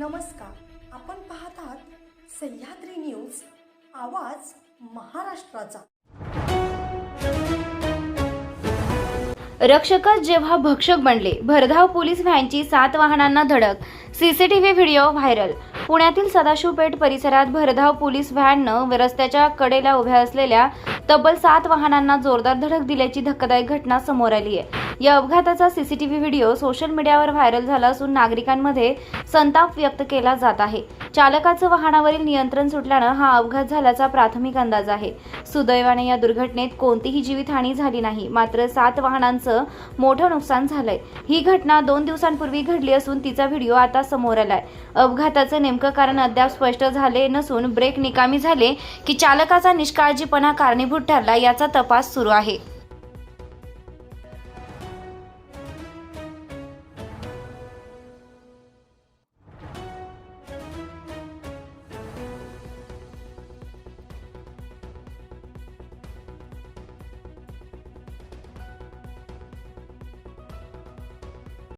नमस्कार, आपण पाहत आहात सह्याद्री न्यूज, आवाज महाराष्ट्राचा। रक्षकच जेव्हा भक्षक बनले, भरधाव पोलीस व्हॅनची 7 वाहनांना धडक, सीसीटीव्ही व्हिडिओ व्हायरल। पुण्यातील सदाशिवपेठ परिसरात भरधाव पोलीस व्हॅननं रस्त्याच्या कडेला उभ्या असलेल्या तब्बल 7 वाहनांना जोरदार धडक दिल्याची धक्कादायक घटना समोर आली आहे। या अपघाताचा सीसीटीव्ही व्हिडिओ सोशल मीडियावर व्हायरल झाला असून नागरिकांमध्ये संताप व्यक्त केला जात आहे। चालकाचं वाहनावरील नियंत्रण सुटल्यानं हा अपघात झाल्याचा प्राथमिक अंदाज आहे। सुदैवाने या दुर्घटनेत कोणतीही जीवितहानी झाली नाही, मात्र 7 वाहनांचं मोठं नुकसान झालंय। ही घटना 2 दिवसांपूर्वी घडली असून तिचा व्हिडिओ आता समोर आलाय। अपघाताचं नेमकं कारण अद्याप स्पष्ट झाले नसून ब्रेक निकामी झाले की चालकाचा निष्काळजीपणा कारणीभूत ठरला याचा तपास सुरू आहे।